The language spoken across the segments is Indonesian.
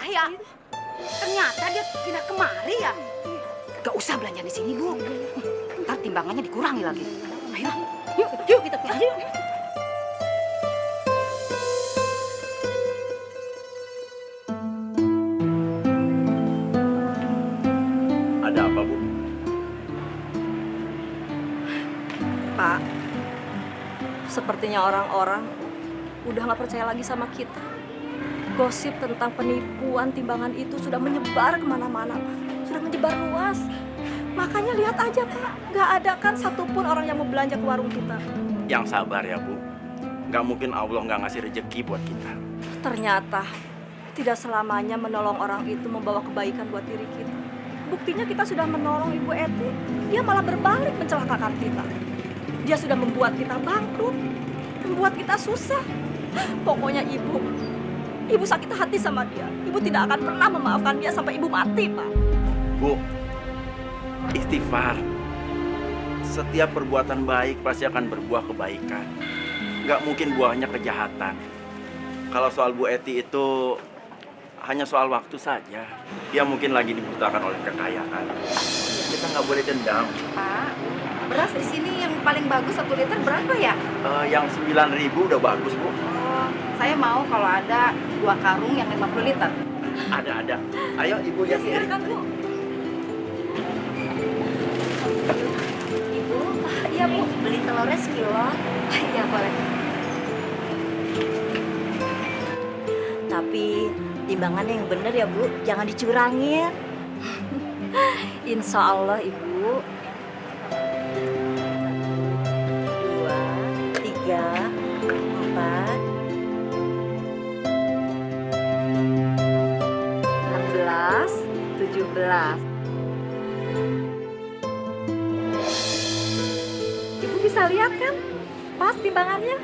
percaya. Ternyata dia pindah kemari ya. Gak usah belanja di sini, Bu. Ntar timbangannya dikurangi lagi. Ayo, yuk kita pulang. Yuk. Ada apa, Bu? Pak, sepertinya orang-orang udah nggak percaya lagi sama kita. Gosip tentang penipuan timbangan itu sudah menyebar kemana-mana, Pak. Sudah menyebar luas. Makanya lihat aja, Pak. Nggak ada kan satupun orang yang mau belanja ke warung kita. Yang sabar ya, Bu. Nggak mungkin Allah nggak ngasih rezeki buat kita. Ternyata tidak selamanya menolong orang itu membawa kebaikan buat diri kita. Buktinya kita sudah menolong Ibu Eti. Dia malah berbalik mencelakakan kita. Dia sudah membuat kita bangkrut, membuat kita susah. Pokoknya Ibu sakit hati sama dia. Ibu tidak akan pernah memaafkan dia sampai Ibu mati, Pak. Bu, istighfar. Setiap perbuatan baik pasti akan berbuah kebaikan. Nggak mungkin buahnya kejahatan. Kalau soal Bu Eti itu hanya soal waktu saja. Dia mungkin lagi dibutakan oleh kekayaan. Kita nggak boleh dendam. Pak, beras di sini yang paling bagus 1 liter berapa ya? Yang 9.000 udah bagus, Bu. Oh, saya mau kalau ada 2 karung yang 50 liter. Ada. Ayo, Ibu lihat sendiri. Silakan, Bu. Ibu, Iya, Bu. beli telurnya sekilo. Iya, boleh. Tapi timbangannya yang bener ya, Bu. Jangan dicurangin. Insya Allah, Ibu. 2, 3, 4, 16, 17. Ibu bisa lihat kan? Pas timbangannya.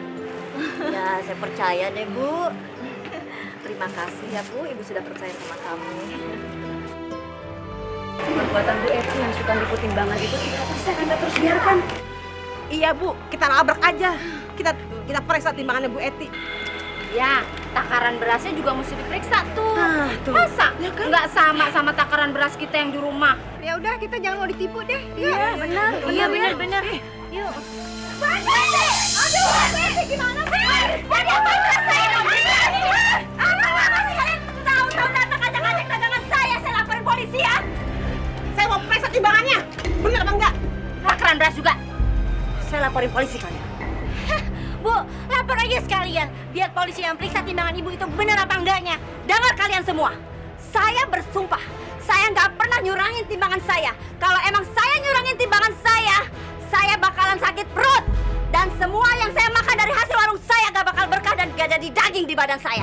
ya saya percaya deh, Bu. Terima kasih ya, Bu. Ibu sudah percaya sama kami. Perbuatan Bu Eti yang suka nipu timbangan itu tidak bisa Anda terus biarkan. Iya, Bu, kita labrak aja. Kita periksa timbangannya Bu Eti. Ya, takaran berasnya juga mesti diperiksa tuh. Nah, tuh. Masa Ya kan? nggak sama beras beras kita yang di rumah? Ya udah, kita jangan mau ditipu deh. Iya, benar. Iya benar. Yuk. Aduh, gimana sih? Jadi apa yang rasain? Apa sih kalian tahu-tahu datang ajak-ajak dagangan saya laporin polisi ya? Saya mau periksa timbangannya. Bener apa enggak? Takaran beras juga. Saya laporin polisi kalian. Bu, lapor aja sekalian. Biar polisi yang periksa timbangan ibu itu benar apa enggaknya. Dengar kalian semua. Saya bersumpah, saya nggak pernah nyurangin timbangan saya. Kalau emang saya nyurangin timbangan saya bakalan sakit perut. Dan semua yang saya makan dari hasil warung saya gak bakal berkah dan gak jadi daging di badan saya.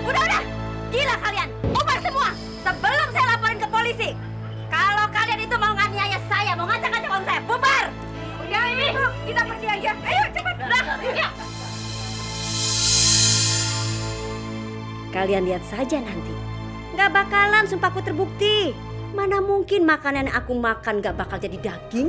Udah, gila kalian. Bubar semua sebelum saya laporin ke polisi. Kalau kalian itu mau nganiaya saya, mau ngacak-ngacak om saya, bubar. Udah ini, kita pergi aja. Ayo cepat. Udah, yuk. Kalian lihat saja nanti. Nggak bakalan sumpahku terbukti. Mana mungkin makanan yang aku makan nggak bakal jadi daging?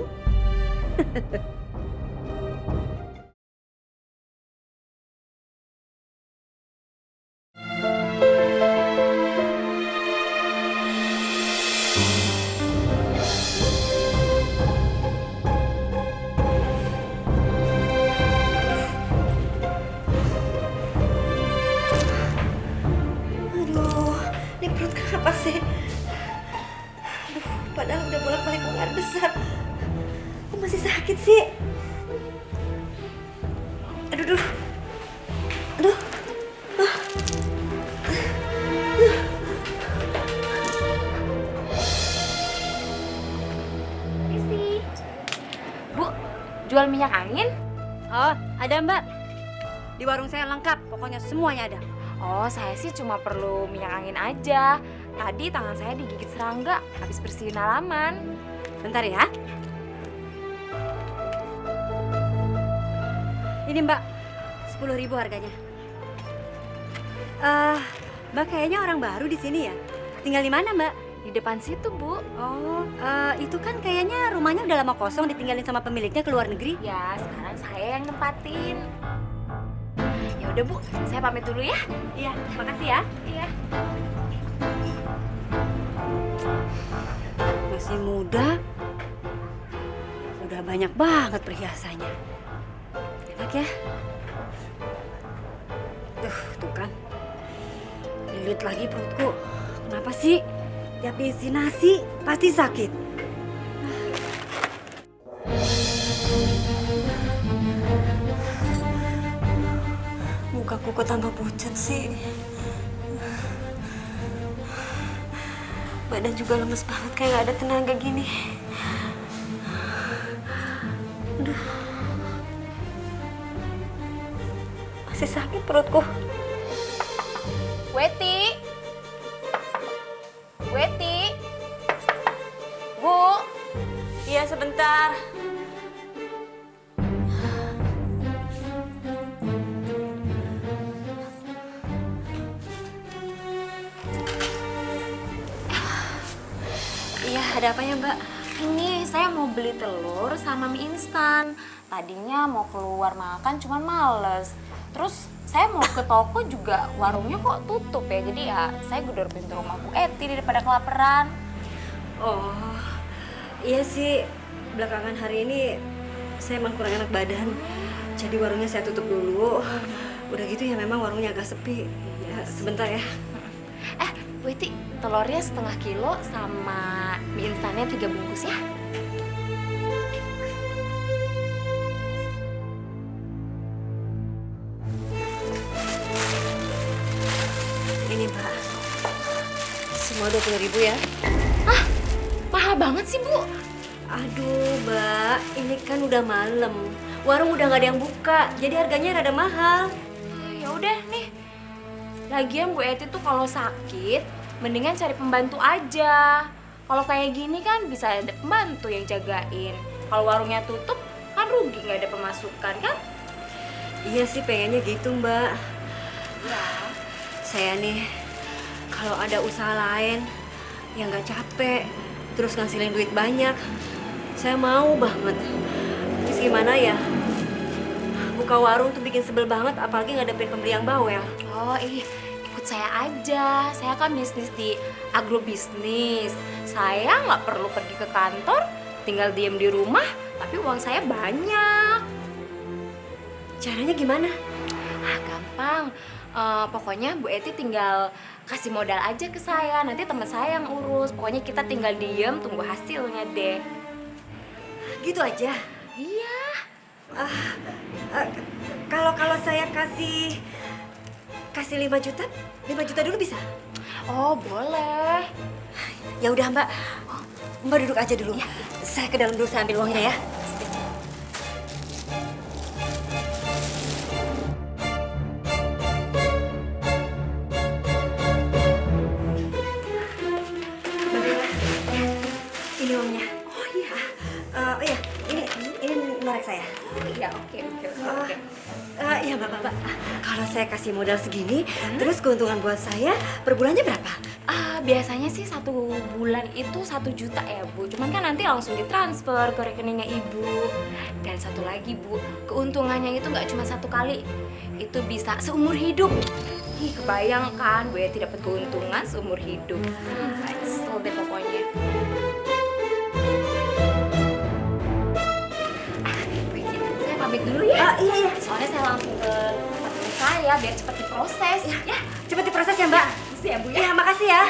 Aduh, ini perut kenapa sih? Aduh, padahal udah bolak-balik buang besar. Kok masih sakit sih? Aduh. Isi. Bu, jual minyak angin? Oh, ada Mbak. Di warung saya lengkap, pokoknya semuanya ada. Oh, saya sih cuma perlu minyak angin aja. Tadi tangan saya digigit serangga habis bersihin halaman. Bentar ya. Ini Mbak, 10.000 harganya. Mbak kayaknya orang baru di sini ya? Tinggal di mana Mbak? Di depan situ, Bu. Oh, itu kan kayaknya rumahnya udah lama kosong ditinggalin sama pemiliknya ke luar negeri. Ya, sekarang saya yang nempatin. Ya udah, Bu. Saya pamit dulu ya. Iya, makasih ya. Iya. Masih muda, udah banyak banget perhiasannya. Enak ya? Tuh kan. Lilit lagi perutku. Kenapa sih? Tiap diisi nasi, pasti sakit. Mukaku kok tambah pucat sih. Badan juga lemes banget, kayak gak ada tenaga gini. Aduh. Masih sakit perutku. Weti. Weti. Bu. Iya, sebentar. Iya, ada apa ya, Mbak? Ini saya mau beli telur sama mie instan. Tadinya mau keluar makan cuman males. Terus saya mau ke toko juga warungnya kok tutup ya. Jadi ya saya gedor pintu rumah Bu Eti daripada kelaparan. Oh, iya sih. Belakangan hari ini saya emang kurang enak badan. Jadi warungnya saya tutup dulu. Udah gitu ya memang warungnya agak sepi. Ya, sebentar ya. Bu Eti, telurnya setengah kilo sama mie instannya 3 bungkus ya. Ini, Mbak. Semua 20.000 ya. Mahal banget sih, Bu. Aduh, Mbak, ini kan udah malam. Warung udah nggak ada yang buka, jadi harganya rada mahal. Ya udah nih. Lagian Bu Eti tuh kalau sakit mendingan cari pembantu aja. Kalau kayak gini kan bisa ada pembantu yang jagain. Kalau warungnya tutup kan rugi, nggak ada pemasukan kan? Iya sih pengennya gitu, Mbak. Ya. Saya nih kalau ada usaha lain yang nggak capek, terus ngasilin duit banyak, saya mau banget. Terus gimana ya? Buka warung tuh bikin sebel banget, apalagi ngadepin pembeli yang bawel. Oh iya, ikut saya aja. Saya kan bisnis di agrobisnis. Saya nggak perlu pergi ke kantor, tinggal diem di rumah, tapi uang saya banyak. Caranya gimana? Gampang. Pokoknya Bu Eti tinggal kasih modal aja ke saya. Nanti teman saya yang urus. Pokoknya kita tinggal diem, tunggu hasilnya deh. Gitu aja. Iya. Kalau saya kasih 5 juta, 5 juta dulu bisa? Oh boleh. Ya udah, Mbak. Mbak duduk aja dulu. Saya ke dalam dulu, saya ambil uangnya ya. Ini uangnya. Oh iya. Iya, ini norek saya. Iya oke. Iya, Mbak. Kalau saya kasih modal segini, terus keuntungan buat saya per bulannya berapa? Biasanya sih 1 bulan itu 1 juta ya Bu. Cuman kan nanti langsung ditransfer ke rekeningnya Ibu. Dan satu lagi Bu, keuntungannya itu nggak cuma 1 kali. Itu bisa seumur hidup. Ih, kebayang kan Bu Eti dapat keuntungan seumur hidup. Nyesel deh pokoknya. Bu Eti, saya pamit dulu ya. Iya. Soalnya saya langsung ke tempat teman saya biar cepat diproses. Ya, Cepat diproses ya, Mbak. makasih ya Bu ya. Iya, makasih ya.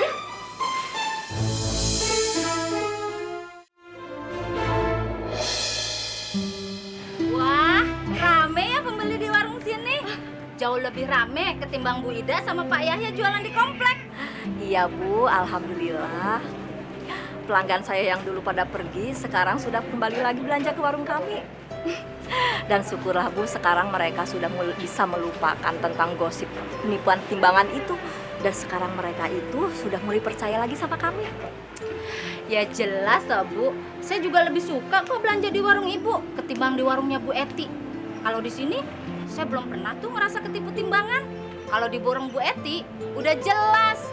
Wah, rame ya pembeli di warung sini. Jauh lebih rame ketimbang Bu Ida sama Pak Yahya jualan di komplek. Iya, Bu, alhamdulillah. Pelanggan saya yang dulu pada pergi sekarang sudah kembali lagi belanja ke warung kami. Dan syukurlah, Bu, sekarang mereka sudah bisa melupakan tentang gosip penipuan timbangan itu. Dan sekarang mereka itu sudah mulai percaya lagi sama kami. Ya jelas lah Bu, saya juga lebih suka kok belanja di warung Ibu ketimbang di warungnya Bu Eti. Kalau di sini saya belum pernah tuh ngerasa ketipu timbangan. Kalau di warung Bu Eti udah jelas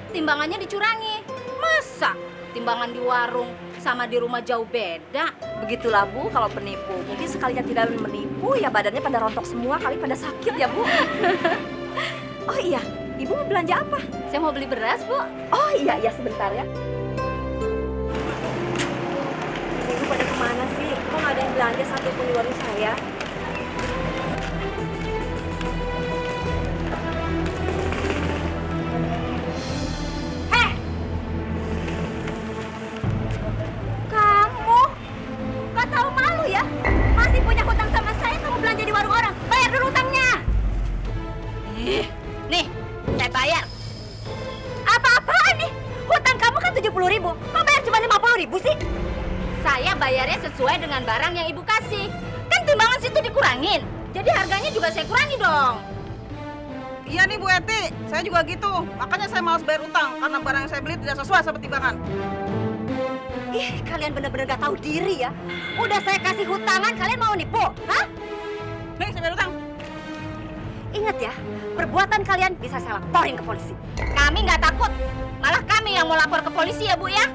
timbangannya dicurangi. Masa timbangan di warung sama di rumah jauh beda? Begitulah Bu kalau penipu. Mungkin sekalinya tidak menipu ya badannya pada rontok semua kali pada sakit ya Bu. Oh iya, Ibu mau belanja apa? Saya mau beli beras, Bu. Oh iya, sebentar ya. Ibu pada kemana sih? Kok nggak ada yang belanja satu pun di warung saya? Kamu gak tahu malu ya? Masih punya hutang sama saya, kamu belanja di warung orang. Bayar dulu hutangnya. Nih, saya bayar. Apa-apaan nih? Hutang kamu kan 70.000. Kok bayar cuma 50.000 sih? Saya bayarnya sesuai dengan barang yang Ibu kasih. Kan timbangan situ dikurangin. Jadi harganya juga saya kurangi dong. Iya nih Bu Eti, saya juga gitu. Makanya saya malas bayar utang karena barang yang saya beli tidak sesuai sama timbangan. Ih, kalian bener-bener gak tahu diri ya. Udah saya kasih hutangan, kalian mau nipu? Hah? Nih, saya bayar utang. Ingat ya, perbuatan kalian bisa saya laporin ke polisi. Kami nggak takut. Malah kami yang mau lapor ke polisi ya, Bu ya.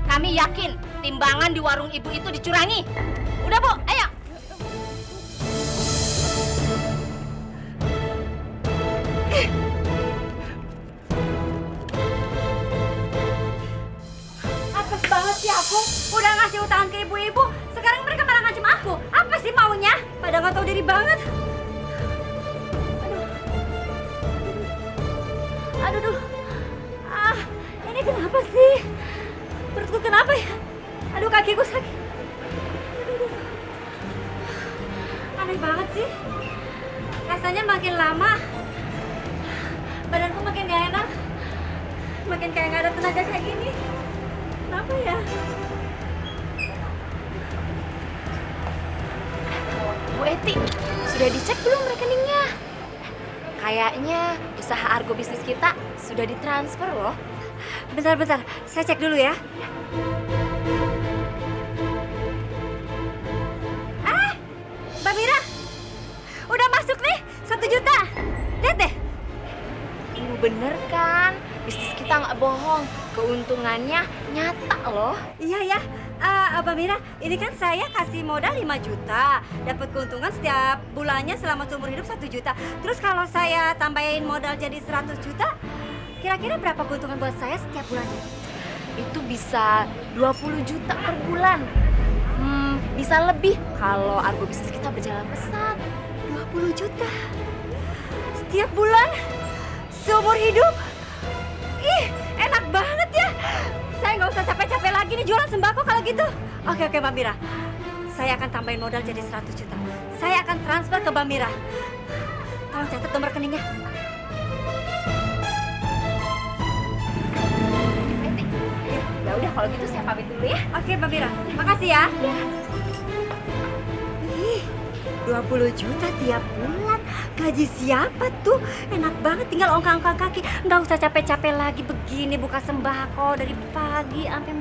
Kami yakin timbangan di warung Ibu itu dicurangi. Udah, Bu, ayo. Apes banget sih aku. Udah ngasih utangan ke ibu-ibu, sekarang mereka malah ngancem aku. Apa sih maunya? Pada nggak tahu diri banget. Aduh. Ah, ini kenapa sih? Perutku kenapa ya? Aduh, kakiku sakit. Aduh. Aneh banget sih. Rasanya makin lama badanku makin gak enak. Makin kayak gak ada tenaga kayak gini. Kenapa ya? Bu Eti, sudah dicek belum rekeningnya? Kayaknya usaha Argo bisnis kita sudah ditransfer loh. Bentar, saya cek dulu ya. Mbak Mira, udah masuk nih 1 juta. Lihat deh. Ibu bener kan? Bisnis kita nggak bohong. Keuntungannya nyata loh. Iya ya, Mbak Mira, ini kan saya kasih modal 5 juta, dapat keuntungan setiap bulannya selama seumur hidup 1 juta. Terus kalau saya tambahin modal jadi 100 juta, kira-kira berapa keuntungan buat saya setiap bulannya? Itu bisa 20 juta per bulan. Bisa lebih kalau Argo bisnis kita berjalan pesat. 20 juta setiap bulan seumur hidup. Ih, enak banget ya. Saya nggak usah capek-capek lagi nih jualan sembako kalau gitu. Oke Mbak Mira, saya akan tambahin modal jadi 100 juta. Saya akan transfer ke Mbak Mira. Tolong catat nomor rekeningnya. Ya udah kalau gitu saya pamit dulu ya. Oke Mbak Mira, makasih ya. Ih, 20 juta tiap bulan. Gaji siapa tuh? Enak banget tinggal ongkang-ongkang kaki. Nggak usah capek-capek lagi begini buka sembako dari pagi sampai